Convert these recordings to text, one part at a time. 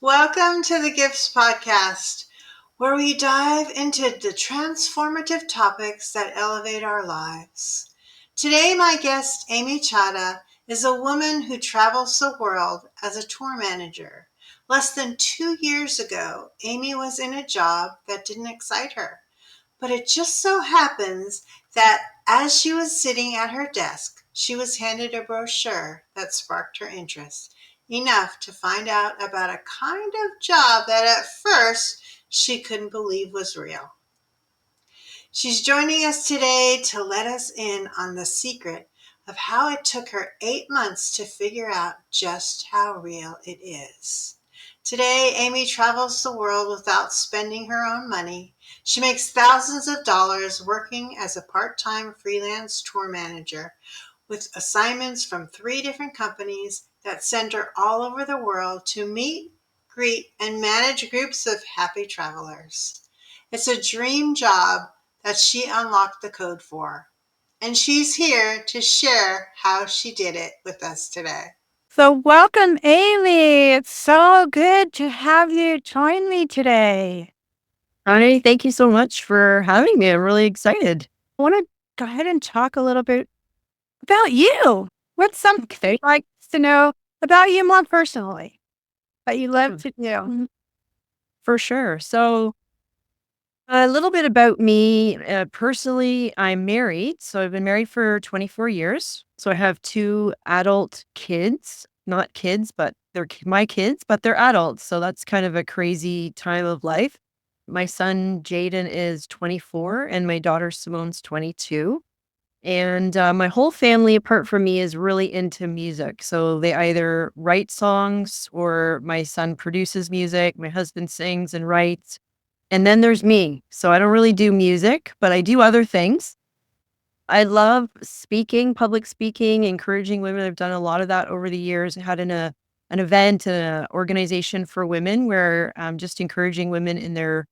Welcome to the Gifts Podcast, where we dive into the transformative topics that elevate our lives. Today, my guest, Amy Chada, is a woman who travels the world as a tour manager. Less than 2 years ago, Amy was in a job that didn't excite her. But it just so happens that as she was sitting at her desk, she was handed a brochure that sparked her interest, enough to find out about a kind of job that at first she couldn't believe was real. She's joining us today to let us in on the secret of how it took her 8 months to figure out just how real it is. Today, Amy travels the world without spending her own money. She makes thousands of dollars working as a part time freelance tour manager with assignments from 3 different companies that send her all over the world to meet, greet, and manage groups of happy travelers. It's a dream job that she unlocked the code for. And she's here to share how she did it with us today. So, welcome, Amy. It's so good to have you join me today. Hi, thank you so much for having me. I'm really excited. I want to go ahead and talk a little bit about you. What's something Okay. you'd like to know about you more personally that you love Hmm. to do? For sure. So, a little bit about me. Personally, I'm married. So, I've been married for 24 years. So, I have 2 adult kids, not kids, but my kids, but they're adults. So, that's kind of a crazy time of life. My son, Jaden, is 24, and my daughter, Simone's 22. And my whole family, apart from me, is really into music. So they either write songs or my son produces music. My husband sings and writes. And then there's me. So I don't really do music, but I do other things. I love speaking, public speaking, encouraging women. I've done a lot of that over the years. I had an event, an organization for women where I'm just encouraging women in their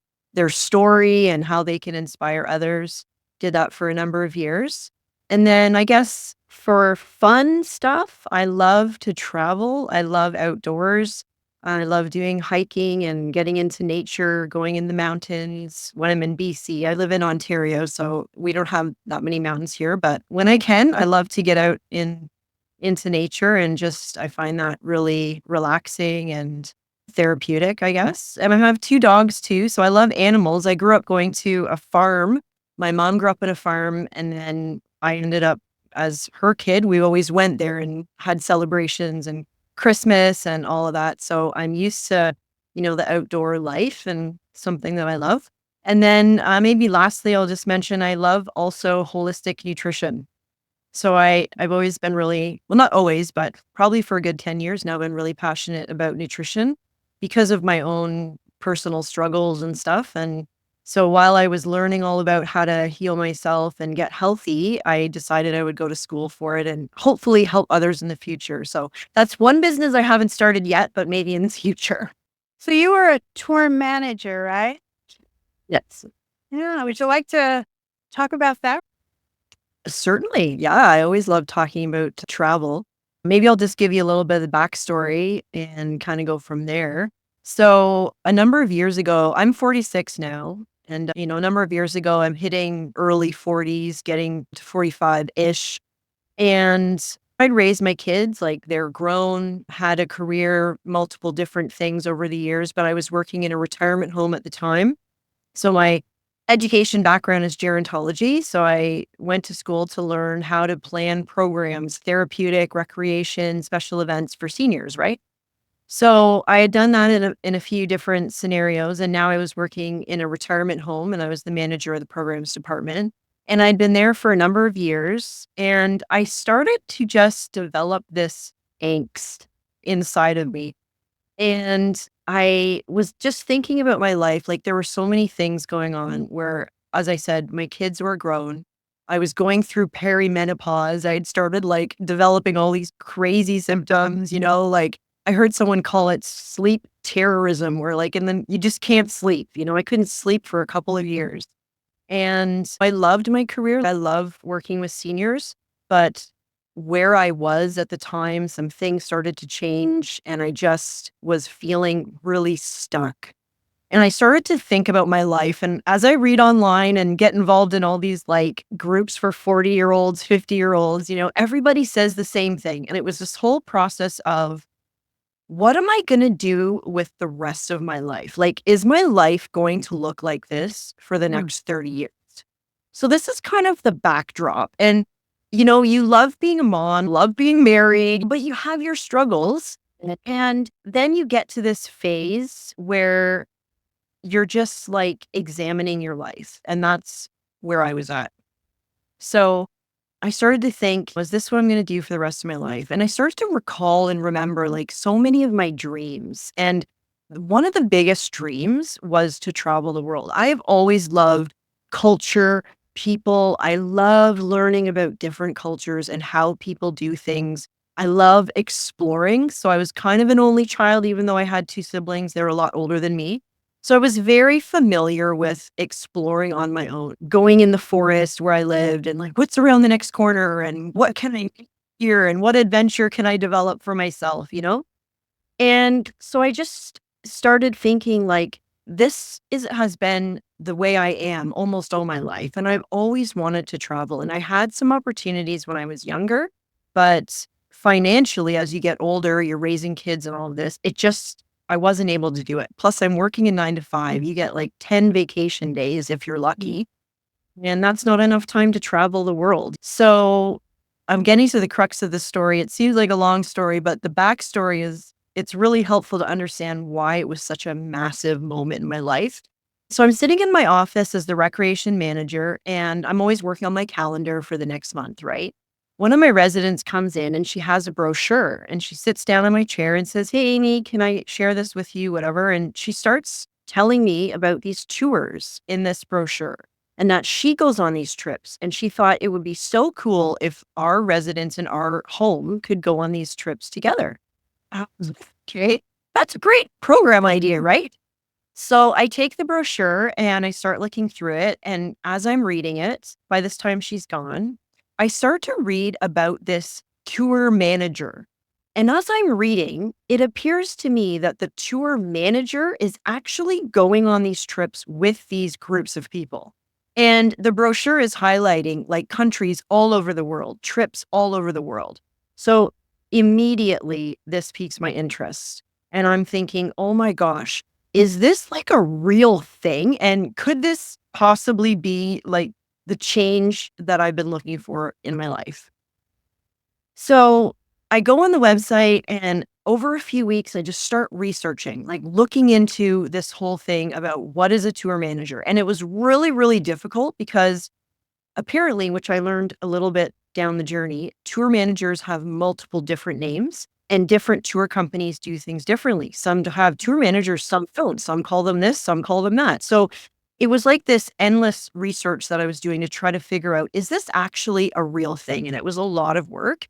story and how they can inspire others. Did that for a number of years. And then I guess for fun stuff, I love to travel. I love outdoors. I love doing hiking and getting into nature, going in the mountains when I'm in BC. I live in Ontario, so we don't have that many mountains here, but when I can, I love to get out into nature and just I find that really relaxing and therapeutic, I guess. And I have 2 dogs too, so I love animals. I grew up going to a farm. My mom grew up at a farm, and then I ended up as her kid. We always went there and had celebrations and Christmas and all of that. So I'm used to, the outdoor life and something that I love. And then maybe lastly, I'll just mention I love also holistic nutrition. So I've always been really, well, not always, but probably for a good 10 years now, been really passionate about nutrition because of my own personal struggles and stuff. And so while I was learning all about how to heal myself and get healthy, I decided I would go to school for it and hopefully help others in the future. So that's one business I haven't started yet, but maybe in the future. So, you were a tour manager, right? Yes. Yeah. Would you like to talk about that? Certainly. Yeah. I always love talking about travel. Maybe I'll just give you a little bit of the backstory and kind of go from there. So, a number of years ago, I'm 46 now. And, a number of years ago, I'm hitting early 40s, getting to 45 ish. And I'd raised my kids, like they're grown, had a career, multiple different things over the years, but I was working in a retirement home at the time. So my education background is gerontology. So I went to school to learn how to plan programs, therapeutic, recreation, special events for seniors, right? So I had done that in a few different scenarios. And now I was working in a retirement home and I was the manager of the programs department. And I'd been there for a number of years. And I started to just develop this angst inside of me, and I was just thinking about my life. Like there were so many things going on where, as I said, my kids were grown. I was going through perimenopause. I had started like developing all these crazy symptoms, like I heard someone call it sleep terrorism, where like, and then you just can't sleep. I couldn't sleep for a couple of years. And I loved my career. I love working with seniors, but where I was at the time, some things started to change, and I just was feeling really stuck. And I started to think about my life. And as I read online and get involved in all these like groups for 40-year-olds, 50-year-olds, everybody says the same thing. And it was this whole process of, what am I going to do with the rest of my life? Like, is my life going to look like this for the next 30 years? So this is kind of the backdrop. And, you love being a mom, love being married, but you have your struggles. And then you get to this phase where you're just like examining your life. And that's where I was at. So I started to think, was this what I'm going to do for the rest of my life? And I started to recall and remember like so many of my dreams. And one of the biggest dreams was to travel the world. I have always loved culture, people. I love learning about different cultures and how people do things. I love exploring. So I was kind of an only child, even though I had two siblings. They were a lot older than me. So I was very familiar with exploring on my own, going in the forest where I lived and like, what's around the next corner and what can I hear and what adventure can I develop for myself? And so I just started thinking like, has been the way I am almost all my life. And I've always wanted to travel. And I had some opportunities when I was younger, but financially, as you get older, you're raising kids and all of this, I wasn't able to do it. Plus, I'm working a 9 to 5. You get like 10 vacation days if you're lucky. And that's not enough time to travel the world. So I'm getting to the crux of the story. It seems like a long story, but the backstory is it's really helpful to understand why it was such a massive moment in my life. So I'm sitting in my office as the recreation manager, and I'm always working on my calendar for the next month, right? One of my residents comes in and she has a brochure and she sits down in my chair and says, "Hey, Amy, can I share this with you?" Whatever. And she starts telling me about these tours in this brochure and that she goes on these trips. And she thought it would be so cool if our residents in our home could go on these trips together. I was like, okay, that's a great program idea, right? So I take the brochure and I start looking through it. And as I'm reading it, by this time she's gone, I start to read about this tour manager. And as I'm reading, it appears to me that the tour manager is actually going on these trips with these groups of people. And the brochure is highlighting like countries all over the world, trips all over the world. So immediately this piques my interest. And I'm thinking, oh my gosh, is this like a real thing? And could this possibly be like the change that I've been looking for in my life? So I go on the website and over a few weeks, I just start researching, like looking into this whole thing about what is a tour manager. And it was really, really difficult because apparently, which I learned a little bit down the journey, tour managers have multiple different names and different tour companies do things differently. Some have tour managers, some don't. Some call them this, some call them that. So it was like this endless research that I was doing to try to figure out, is this actually a real thing? And it was a lot of work.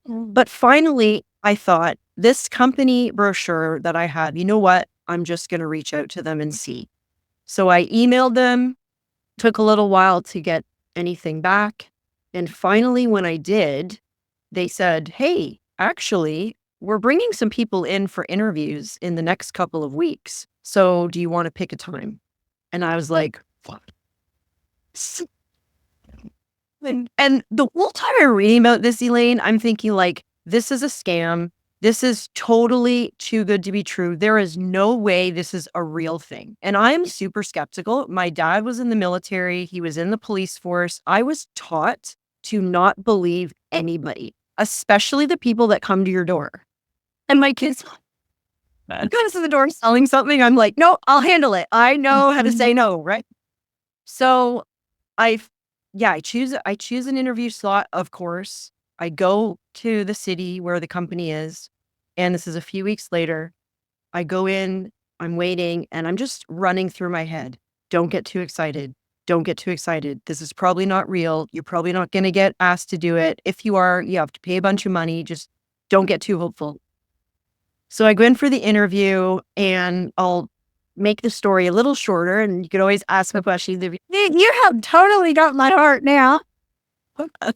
But finally, I thought this company brochure that I had, you know what? I'm just going to reach out to them and see. So I emailed them, took a little while to get anything back. And finally, when I did, they said, "Hey, actually, we're bringing some people in for interviews in the next couple of weeks. So do you want to pick a time?" And I was like, "What?" And the whole time I'm reading about this, Elaine, I'm thinking like, this is a scam. This is totally too good to be true. There is no way this is a real thing. And I am super skeptical. My dad was in the military. He was in the police force. I was taught to not believe anybody, especially the people that come to your door. And my kids goes to the door selling something. I'm like, no, I'll handle it. I know how to say no, right? So I choose an interview slot, of course. I go to the city where the company is, and this is a few weeks later. I go in, I'm waiting, and I'm just running through my head. Don't get too excited. Don't get too excited. This is probably not real. You're probably not going to get asked to do it. If you are, you have to pay a bunch of money. Just don't get too hopeful. So I go in for the interview and I'll make the story a little shorter, and you could always ask me questions. You have totally got my heart now. I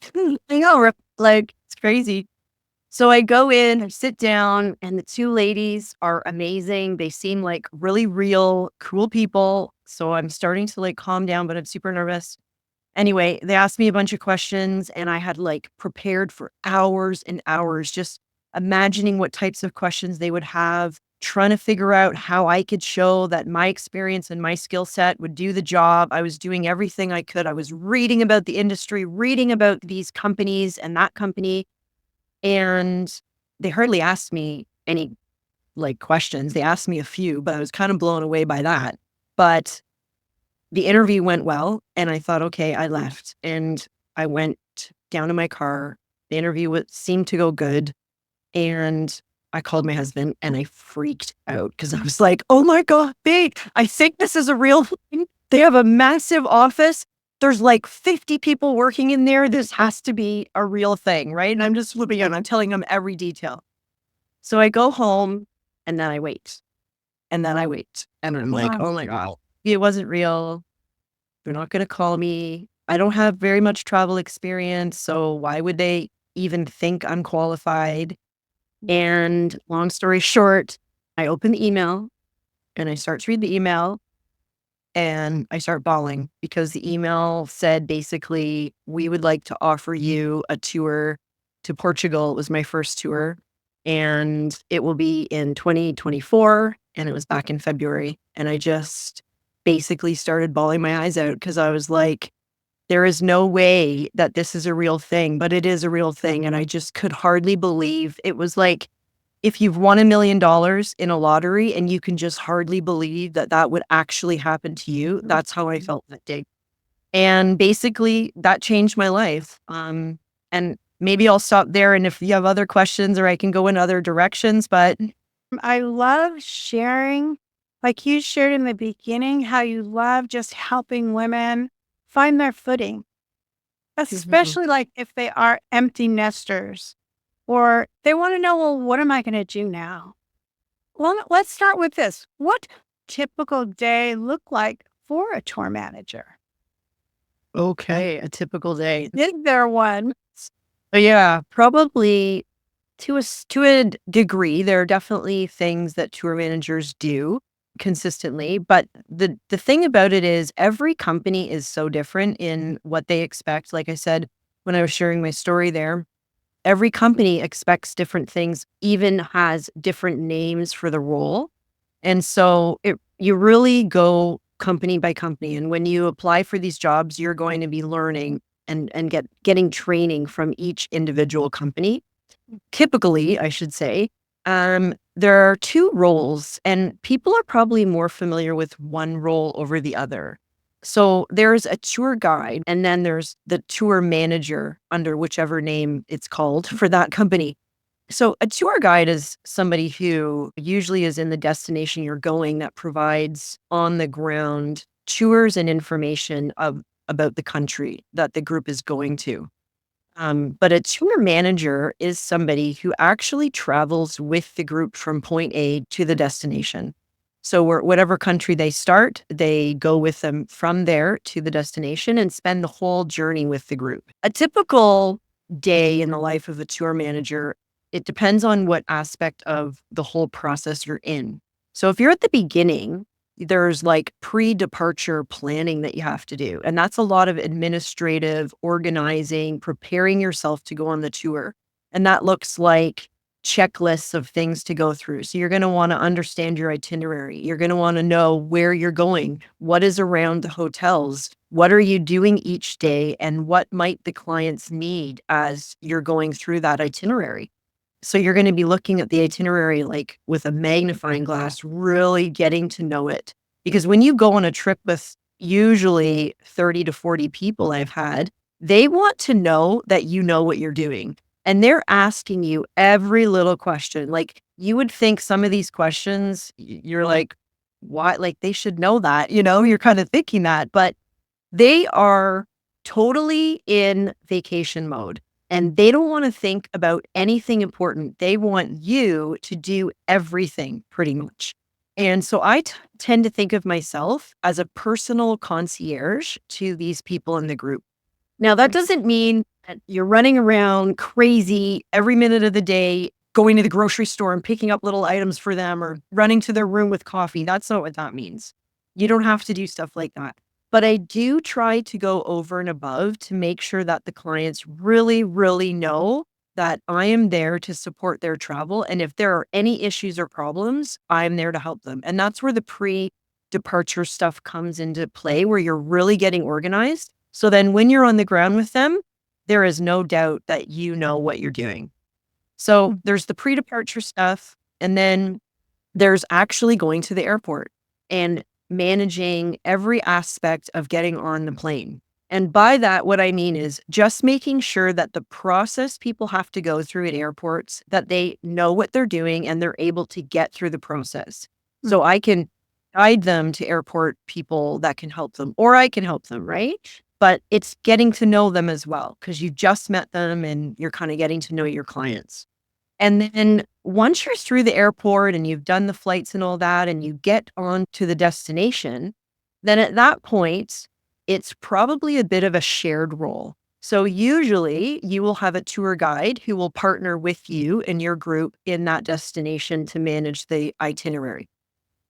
know. Like, it's crazy. So I go in, I sit down, and the two ladies are amazing. They seem like really real, cool people. So I'm starting to like calm down, but I'm super nervous. Anyway, they asked me a bunch of questions, and I had like prepared for hours and hours, just imagining what types of questions they would have, trying to figure out how I could show that my experience and my skill set would do the job. I was doing everything I could. I was reading about the industry, reading about these companies and that company. And they hardly asked me any like questions. They asked me a few, but I was kind of blown away by that. But the interview went well, and I thought, okay, I left and I went down to my car. The interview seemed to go good. And I called my husband and I freaked out because I was like, oh my God, babe, I think this is a real thing. They have a massive office. There's like 50 people working in there. This has to be a real thing, right? And I'm just flipping out. I'm telling them every detail. So I go home and then I wait. And then I wait. And I'm like, Wow. oh my God, it wasn't real. They're not going to call me. I don't have very much travel experience. So why would they even think I'm qualified? And long story short, I open the email and I start to read the email and I start bawling because the email said basically, we would like to offer you a tour to Portugal. It was my first tour and it will be in 2024. And it was back in February. And I just basically started bawling my eyes out because I was like, there is no way that this is a real thing, but it is a real thing. And I just could hardly believe it was like, if you've won $1 million in a lottery and you can just hardly believe that that would actually happen to you, that's how I felt that day. And basically that changed my life. And maybe I'll stop there. And if you have other questions or I can go in other directions, but I love sharing, like you shared in the beginning, how you love just helping women find their footing, Mhm. especially like if they are empty nesters or they want to know, well, what am I going to do now? Well, let's start with this. What typical day look like for a tour manager? Okay, a typical day. Is there one? Yeah, probably to a degree. There are definitely things that tour managers do consistently, but the thing about it is every company is so different in what they expect. Like I said, when I was sharing my story there, every company expects different things, even has different names for the role. And so you really go company by company. And when you apply for these jobs, you're going to be learning and getting training from each individual company. Typically, I should say, there are two roles, and people are probably more familiar with one role over the other. So there's a tour guide, and then there's the tour manager under whichever name it's called for that company. So a tour guide is somebody who usually is in the destination you're going that provides on the ground tours and information about the country that the group is going to. But a tour manager is somebody who actually travels with the group from point A to the destination. So whatever country they start, they go with them from there to the destination and spend the whole journey with the group. A typical day in the life of a tour manager, it depends on what aspect of the whole process you're in. So if you're at the beginning, there's like pre-departure planning that you have to do. And that's a lot of administrative organizing, preparing yourself to go on the tour. And that looks like checklists of things to go through. So you're going to want to understand your itinerary. You're going to want to know where you're going, what is around the hotels, what are you doing each day, and what might the clients need as you're going through that itinerary. So you're going to be looking at the itinerary like with a magnifying glass, really getting to know it. Because when you go on a trip with usually 30 to 40 people I've had, they want to know that you know what you're doing. And they're asking you every little question. Like you would think some of these questions, you're like, why? Like they should know that, you're kind of thinking that, but they are totally in vacation mode and they don't want to think about anything important. They want you to do everything pretty much. And so I tend to think of myself as a personal concierge to these people in the group. Now, that doesn't mean And you're running around crazy every minute of the day, going to the grocery store and picking up little items for them or running to their room with coffee. That's not what that means. You don't have to do stuff like that. But I do try to go over and above to make sure that the clients really, really know that I am there to support their travel. And if there are any issues or problems, I'm there to help them. And that's where the pre-departure stuff comes into play, where you're really getting organized. So then when you're on the ground with them, there is no doubt that you know what you're doing. So there's the pre-departure stuff, and then there's actually going to the airport and managing every aspect of getting on the plane. And by that, what I mean is just making sure that the process people have to go through at airports, that they know what they're doing and they're able to get through the process. So I can guide them to airport people that can help them, or I can help them, right? But it's getting to know them as well, because you just met them and you're kind of getting to know your clients. And then once you're through the airport and you've done the flights and all that, and you get on to the destination, then at that point, it's probably a bit of a shared role. So usually you will have a tour guide who will partner with you and your group in that destination to manage the itinerary.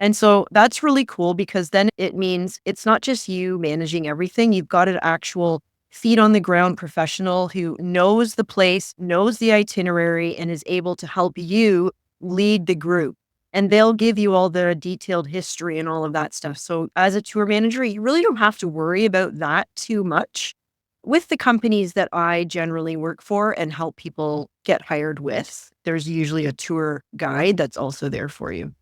And so that's really cool, because then it means it's not just you managing everything. You've got an actual feet on the ground professional who knows the place, knows the itinerary, and is able to help you lead the group. And they'll give you all the detailed history and all of that stuff. So as a tour manager, you really don't have to worry about that too much. With the companies that I generally work for and help people get hired with, there's usually a tour guide that's also there for you.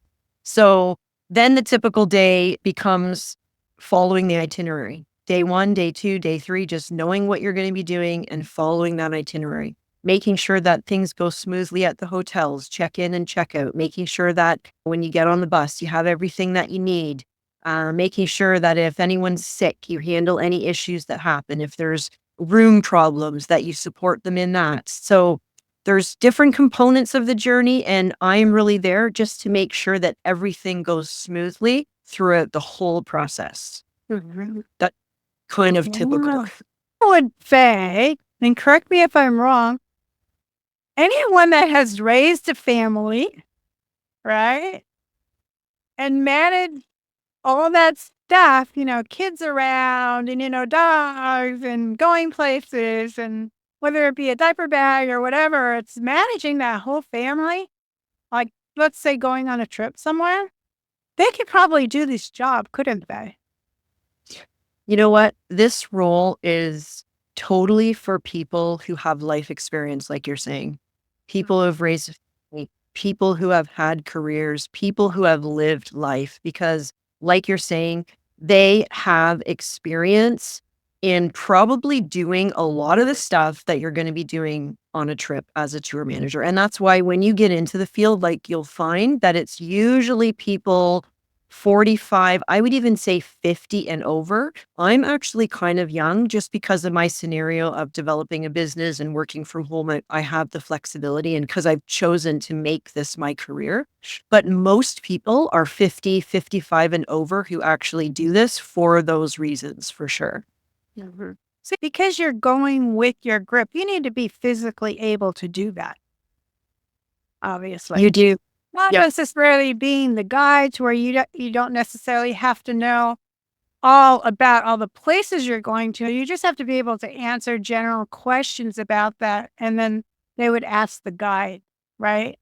So then the typical day becomes following the itinerary. Day 1, day 2, day 3, just knowing what you're going to be doing and following that itinerary. Making sure that things go smoothly at the hotels, check in and check out. Making sure that when you get on the bus, you have everything that you need. Making sure that if anyone's sick, you handle any issues that happen. If there's room problems, that you support them in that. So there's different components of the journey, and I'm really there just to make sure that everything goes smoothly throughout the whole process. That kind of typical. I would say, and correct me if I'm wrong, anyone that has raised a family, right, and managed all that stuff, kids around and, dogs and going places, and whether it be a diaper bag or whatever, it's managing that whole family. Like, let's say going on a trip somewhere, they could probably do this job, couldn't they? You know what? This role is totally for people who have life experience, like you're saying. People who have raised a family, people who have had careers, people who have lived life, because like you're saying, they have experience in probably doing a lot of the stuff that you're going to be doing on a trip as a tour manager. And that's why when you get into the field, like, you'll find that it's usually people 45, I would even say 50 and over. I'm actually kind of young just because of my scenario of developing a business and working from home. I have the flexibility, and because I've chosen to make this my career. But most people are 50, 55 and over who actually do this for those reasons, for sure. See, because you're going with your grip, you need to be physically able to do that, obviously. You do. Not Yep. necessarily being the guide to where you don't necessarily have to know all about all the places you're going to. You just have to be able to answer general questions about that, and then they would ask the guide, right?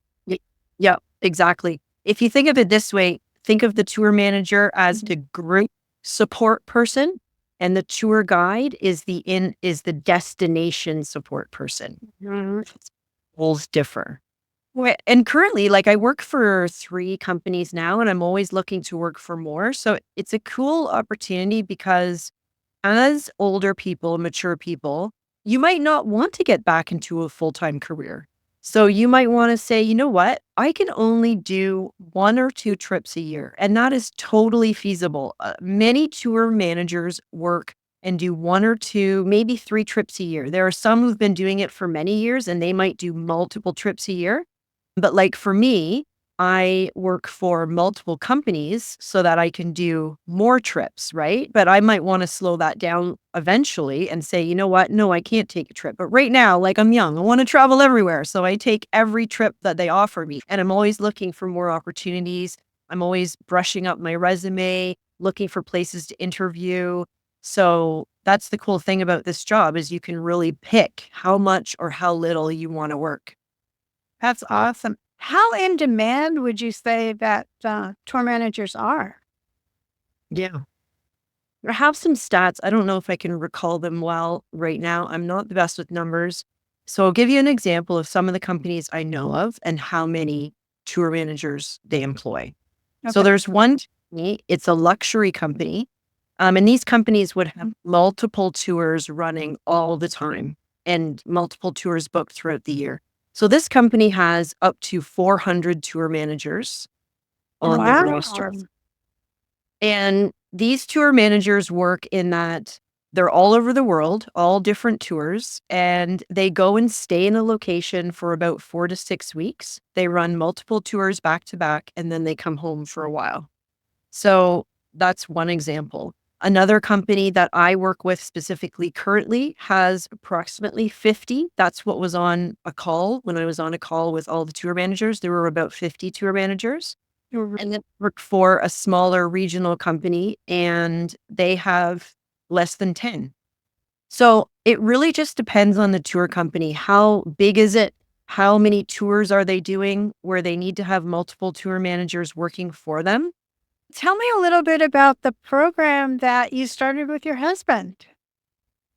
Yeah, exactly. If you think of it this way, think of the tour manager as the group support person, and the tour guide is the destination support person. Roles differ. And currently, like, I work for 3 companies now, and I'm always looking to work for more. So it's a cool opportunity, because as older people, mature people, you might not want to get back into a full-time career. So you might want to say, you know what? I can only do 1 or 2 trips a year. And that is totally feasible. Many tour managers work and do 1 or 2, maybe 3 trips a year. There are some who've been doing it for many years, and they might do multiple trips a year. But like for me, I work for multiple companies so that I can do more trips, right? But I might want to slow that down eventually and say, you know what? No, I can't take a trip. But right now, like I'm young, I want to travel everywhere. So I take every trip that they offer me. And I'm always looking for more opportunities. I'm always brushing up my resume, looking for places to interview. So that's the cool thing about this job is you can really pick how much or how little you want to work. That's awesome. How in demand would you say that tour managers are? Yeah. I have some stats. I don't know if I can recall them well right now. I'm not the best with numbers. So I'll give you an example of some of the companies I know of and how many tour managers they employ. So Okay. there's one company, it's a luxury company. And these companies would have multiple tours running all the time and multiple tours booked throughout the year. So this company has up to 400 tour managers on their roster. Wow. And these tour managers work in that they're all over the world, all different tours, and they go and stay in a location for about 4 to 6 weeks. They run multiple tours back to back, and then they come home for a while. So that's one example. Another company that I work with specifically currently has approximately 50. That's what was on a call. When I was on a call with all the tour managers, there were about 50 tour managers. And then work for a smaller regional company and they have less than 10. So it really just depends on the tour company. How big is it? How many tours are they doing where they need to have multiple tour managers working for them? Tell me a little bit about the program that you started with your husband.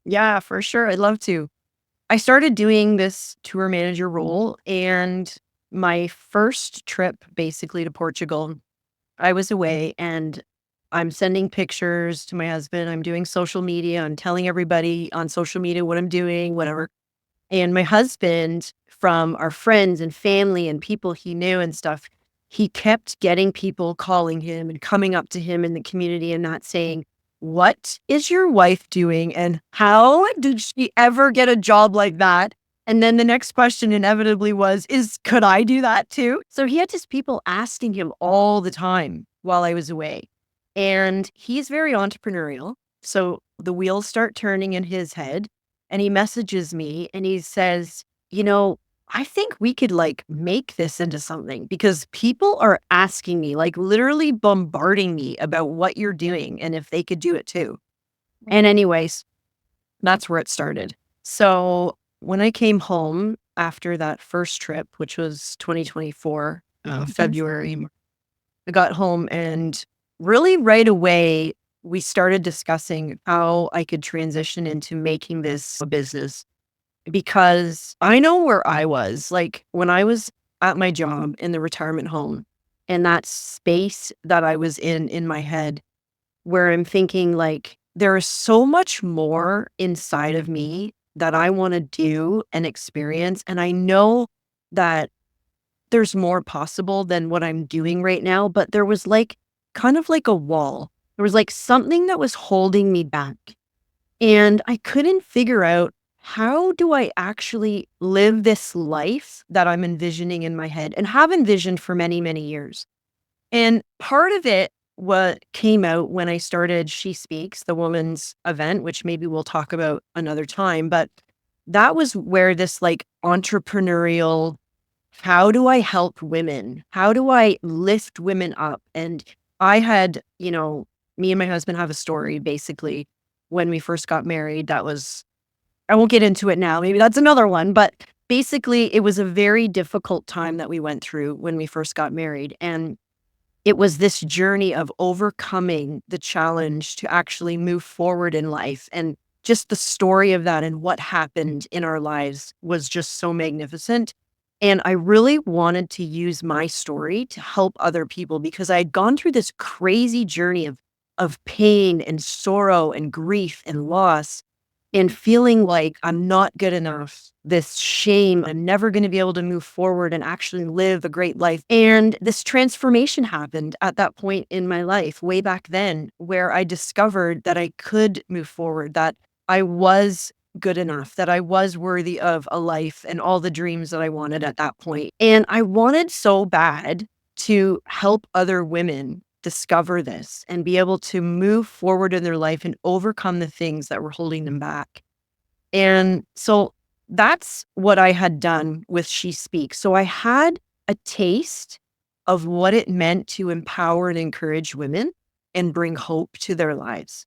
Yeah, for sure. I'd love to. I started doing this tour manager role and my first trip basically to Portugal, I was away and I'm sending pictures to my husband. I'm doing social media. I'm telling everybody on social media what I'm doing, whatever. And my husband, from our friends and family and people he knew and stuff, he kept getting people calling him and coming up to him in the community and not saying, "What is your wife doing? And how did she ever get a job like that?" And then the next question inevitably was, could I do that too? So he had just people asking him all the time while I was away. And he's very entrepreneurial. So the wheels start turning in his head and he messages me and he says, you know, I think we could like make this into something because people are asking me, like literally bombarding me about what you're doing and if they could do it too. And, anyways, that's where it started. So, when I came home after that first trip, which was 2024, February, I got home and really right away, we started discussing how I could transition into making this a business because I know where I was. Like when I was at my job in the retirement home and that space that I was in my head, where I'm thinking, like, there is so much more inside of me that I want to do and experience. And I know that there's more possible than what I'm doing right now, but there was like kind of like a wall. There was like something that was holding me back. And I couldn't figure out how do I actually live this life that I'm envisioning in my head and have envisioned for many, many years. And part of it what came out when I started She Speaks, the women's event, which maybe we'll talk about another time, but that was where this like entrepreneurial how do I help women? How do I lift women up? And I had, me and my husband have a story basically when we first got married. That was, I won't get into it now. Maybe that's another one. But basically, it was a very difficult time that we went through when we first got married. And it was this journey of overcoming the challenge to actually move forward in life. And just the story of that and what happened in our lives was just so magnificent. And I really wanted to use my story to help other people because I had gone through this crazy journey of pain and sorrow and grief and loss and feeling like I'm not good enough, this shame, I'm never going to be able to move forward and actually live a great life. And this transformation happened at that point in my life, way back then, where I discovered that I could move forward, that I was good enough, that I was worthy of a life and all the dreams that I wanted at that point. And I wanted so bad to help other women discover this and be able to move forward in their life and overcome the things that were holding them back. And so that's what I had done with She Speaks. So I had a taste of what it meant to empower and encourage women and bring hope to their lives.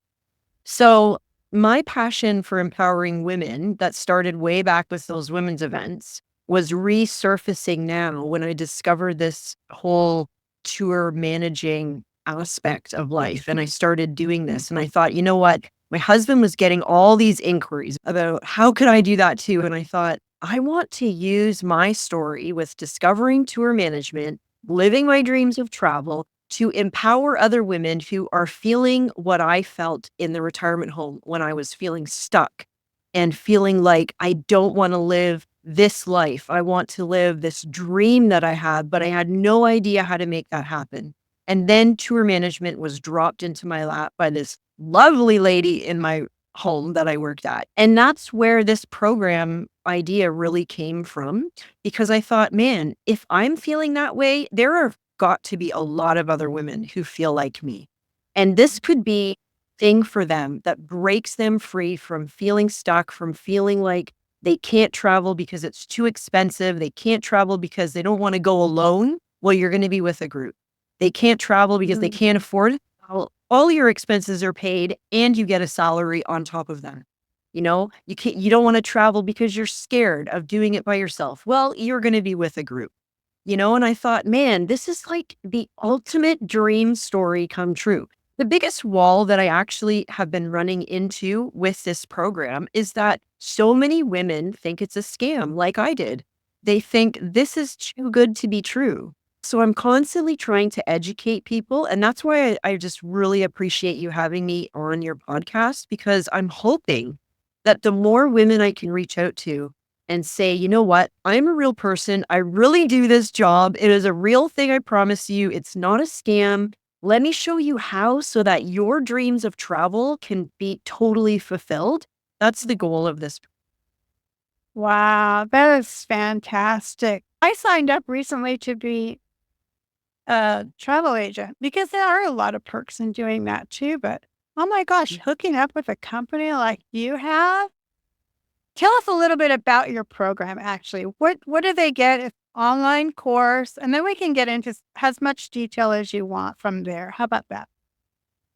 So my passion for empowering women that started way back with those women's events was resurfacing now when I discovered this whole tour managing aspect of life. And I started doing this. And I thought, you know what? My husband was getting all these inquiries about how could I do that too? And I thought, I want to use my story with discovering tour management, living my dreams of travel to empower other women who are feeling what I felt in the retirement home when I was feeling stuck and feeling like I don't want to live this life. I want to live this dream that I had, but I had no idea how to make that happen. And then tour management was dropped into my lap by this lovely lady in my home that I worked at. And that's where this program idea really came from, because I thought, man, if I'm feeling that way, there are got to be a lot of other women who feel like me. And this could be thing for them that breaks them free from feeling stuck, from feeling like they can't travel because it's too expensive. They can't travel because they don't want to go alone. Well, you're going to be with a group. They can't travel because they can't afford it. Well, all your expenses are paid and you get a salary on top of them. You know, you don't want to travel because you're scared of doing it by yourself. Well, you're going to be with a group. And I thought, man, this is like the ultimate dream story come true. The biggest wall that I actually have been running into with this program is that so many women think it's a scam, like I did. They think this is too good to be true. So I'm constantly trying to educate people. And that's why I just really appreciate you having me on your podcast, because I'm hoping that the more women I can reach out to and say, you know what, I'm a real person. I really do this job. It is a real thing. I promise you. It's not a scam. Let me show you how so that your dreams of travel can be totally fulfilled. That's the goal of this. Wow, that is fantastic. I signed up recently to be a travel agent because there are a lot of perks in doing that too. But oh my gosh, hooking up with a company like you have. Tell us a little bit about your program, actually. What do they get? It's online course, and then we can get into as much detail as you want from there. How about that?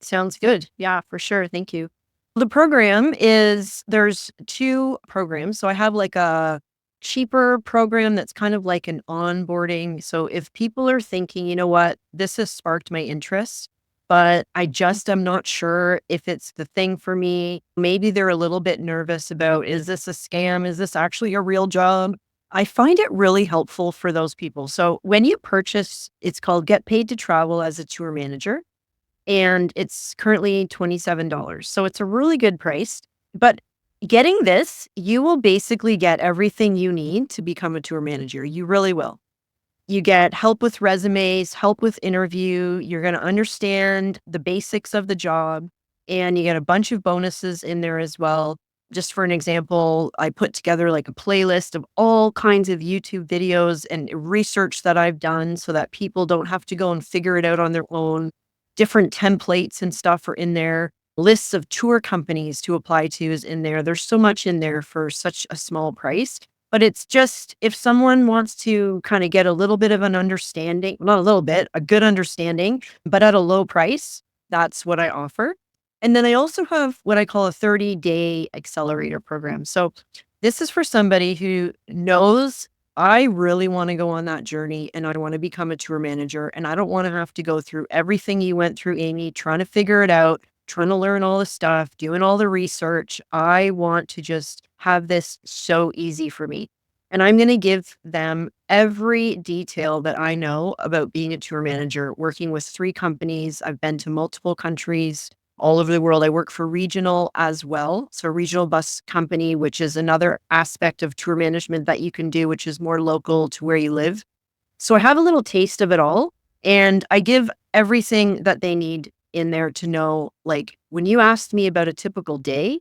Sounds good. Yeah, for sure. Thank you. The program is there's two programs. So I have like a cheaper program that's kind of like an onboarding. So if people are thinking, you know what, this has sparked my interest, but I just am not sure if it's the thing for me. Maybe they're a little bit nervous about, is this a scam? Is this actually a real job? I find it really helpful for those people. So when you purchase, it's called Get Paid to Travel as a Tour Manager, and it's currently $27. So it's a really good price. But getting this, you will basically get everything you need to become a tour manager. You really will. You get help with resumes, help with interview. You're going to understand the basics of the job, and you get a bunch of bonuses in there as well. Just for an example, I put together like a playlist of all kinds of YouTube videos and research that I've done so that people don't have to go and figure it out on their own. Different templates and stuff are in there. Lists of tour companies to apply to is in there. There's so much in there for such a small price. But it's just, if someone wants to kind of get a little bit of an understanding, not a little bit, a good understanding, but at a low price, that's what I offer. And then I also have what I call a 30-day accelerator program. So this is for somebody who knows, I really want to go on that journey and I want to become a tour manager, and I don't want to have to go through everything you went through, Amy, trying to figure it out, trying to learn all the stuff, doing all the research. I want to just have this so easy for me. And I'm going to give them every detail that I know about being a tour manager, working with 3 companies. I've been to multiple countries all over the world. I work for Regional as well. So Regional Bus Company, which is another aspect of tour management that you can do, which is more local to where you live. So I have a little taste of it all, and I give everything that they need in there to know. Like when you asked me about a typical day,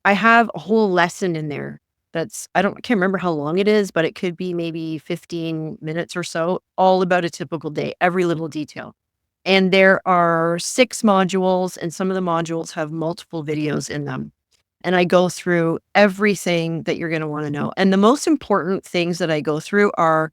I have a whole lesson in there I can't remember how long it is, but it could be maybe 15 minutes or so, all about a typical day, every little detail. And there are 6 modules, and some of the modules have multiple videos in them. And I go through everything that you're going to want to know. And the most important things that I go through are,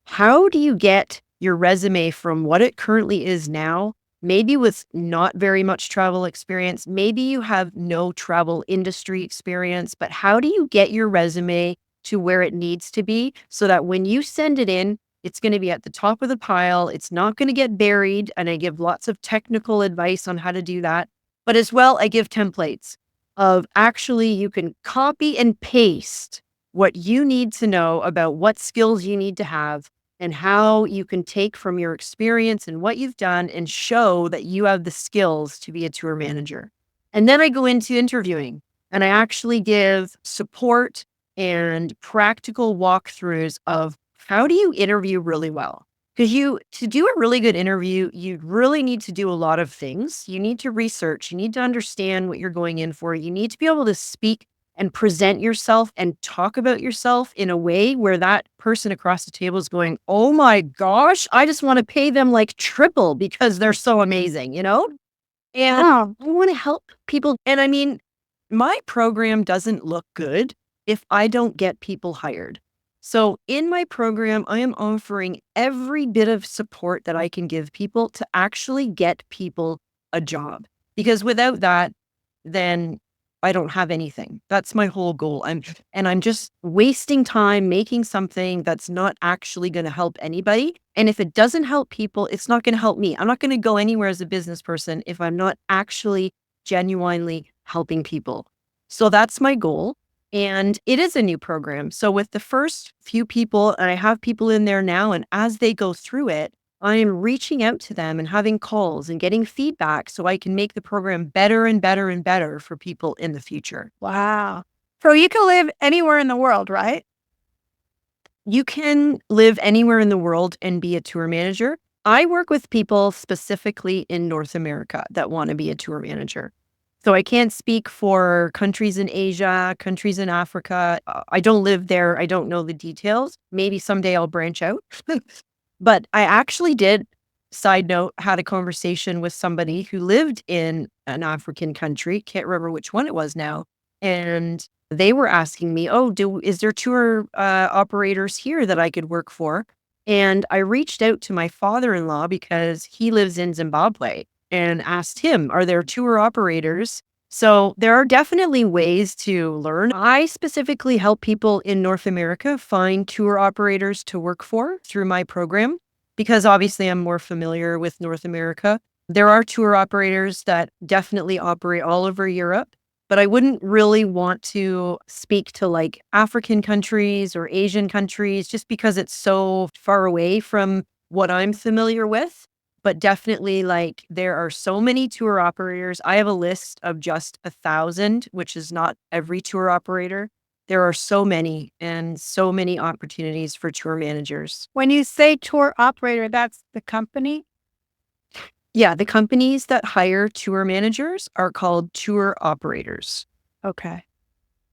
how do you get your resume from what it currently is now, maybe with not very much travel experience? Maybe you have no travel industry experience, but how do you get your resume to where it needs to be so that when you send it in, it's going to be at the top of the pile. It's not going to get buried. And I give lots of technical advice on how to do that. But as well, I give templates of, actually, you can copy and paste what you need to know about what skills you need to have and how you can take from your experience and what you've done and show that you have the skills to be a tour manager. And then I go into interviewing, and I actually give support and practical walkthroughs of, how do you interview really well? Because to do a really good interview, you really need to do a lot of things. You need to research, you need to understand what you're going in for. You need to be able to speak and present yourself and talk about yourself in a way where that person across the table is going, oh my gosh, I just want to pay them like triple because they're so amazing, you know? And Oh, I want to help people. And I mean, my program doesn't look good if I don't get people hired. So in my program, I am offering every bit of support that I can give people to actually get people a job. Because without that, then I don't have anything. That's my whole goal. I'm just wasting time making something that's not actually going to help anybody. And if it doesn't help people, it's not going to help me. I'm not going to go anywhere as a business person if I'm not actually genuinely helping people. So that's my goal. And it is a new program. So with the first few people, and I have people in there now, and as they go through it, I am reaching out to them and having calls and getting feedback so I can make the program better and better and better for people in the future. wow. So you can live anywhere in the world, right? You can live anywhere in the world and be a tour manager. I work with people specifically in North America that want to be a tour manager. So I can't speak for countries in Asia, countries in Africa. I don't live there. I don't know the details. Maybe someday I'll branch out. But I actually did, side note, had a conversation with somebody who lived in an African country. Can't remember which one it was now. And they were asking me, oh, is there tour operators here that I could work for? And I reached out to my father-in-law because he lives in Zimbabwe and asked him, are there tour operators? So there are definitely ways to learn. I specifically help people in North America find tour operators to work for through my program, because obviously I'm more familiar with North America. There are tour operators that definitely operate all over Europe, but I wouldn't really want to speak to like African countries or Asian countries just because it's so far away from what I'm familiar with. But definitely, like, there are so many tour operators. I have a list of just 1,000, which is not every tour operator. There are so many and so many opportunities for tour managers. When you say tour operator, that's the company? Yeah, the companies that hire tour managers are called tour operators. Okay.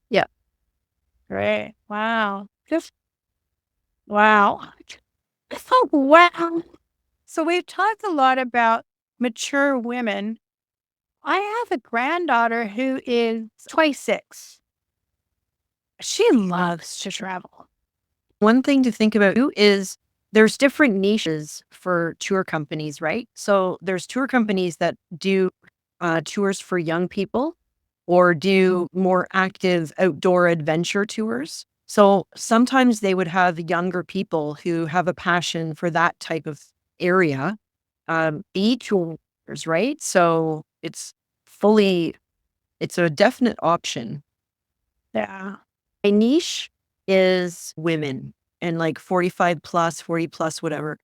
Yeah. Great. Wow. Wow. Oh, wow. So we've talked a lot about mature women. I have a granddaughter who is 26. She loves to travel. One thing to think about too is there's different niches for tour companies, right? So there's tour companies that do tours for young people or do more active outdoor adventure tours. So sometimes they would have younger people who have a passion for that type of area, be tours, right? So it's a definite option. Yeah. My niche is women and like 45 plus, 40 plus, whatever.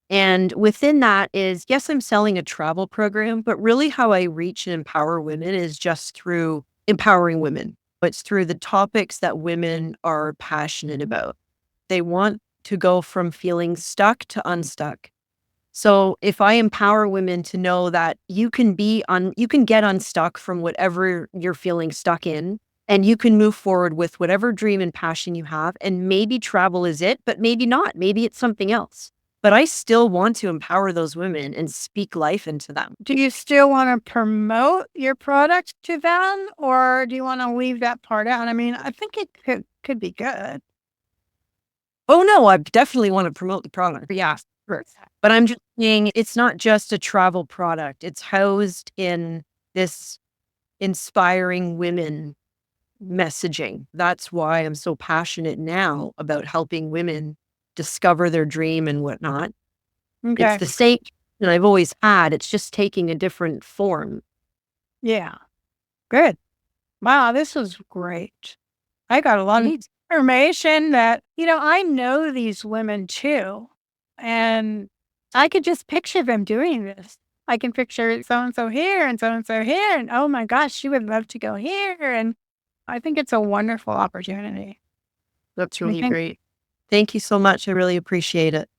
And within that is, yes, I'm selling a travel program, but really how I reach and empower women is just through empowering women. It's through the topics that women are passionate about. They want to go from feeling stuck to unstuck. So if I empower women to know that you can get unstuck from whatever you're feeling stuck in, and you can move forward with whatever dream and passion you have. And maybe travel is it, but maybe not. Maybe it's something else. But I still want to empower those women and speak life into them. Do you still want to promote your product to them, or do you want to leave that part out? I mean, I think it could be good. Oh, no, I definitely want to promote the product. Yeah, sure. Sure. But I'm just saying it's not just a travel product. It's housed in this inspiring women messaging. That's why I'm so passionate now about helping women discover their dream and whatnot. It's Okay. the same that I've always had. It's just taking a different form. Yeah. Good. Wow, this was great. I got a lot of information that, I know these women too. And I could just picture them doing this. I can picture so and so here and so and so here. And oh my gosh, she would love to go here. And I think it's a wonderful opportunity. That's I really think great. Thank you so much. I really appreciate it.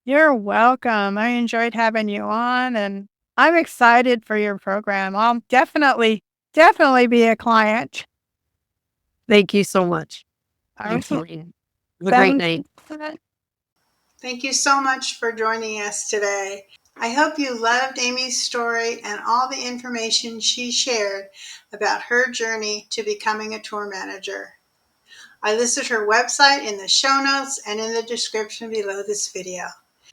you're welcome. I enjoyed having you on, and I'm excited for your program. I'll definitely be a client. Thank you so much. Thank Okay. you. Have a great night. Thank you so much for joining us today. I hope you loved Amy's story and all the information she shared about her journey to becoming a tour manager. I listed her website in the show notes and in the description below this video.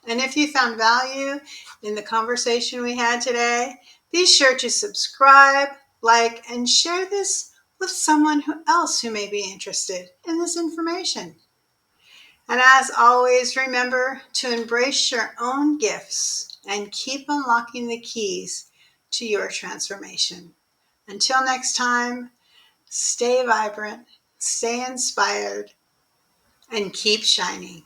And if you found value in the conversation we had today, be sure to subscribe, like, and share this with someone else who may be interested in this information. And as always, remember to embrace your own gifts and keep unlocking the keys to your transformation. Until next time, stay vibrant, stay inspired, and keep shining.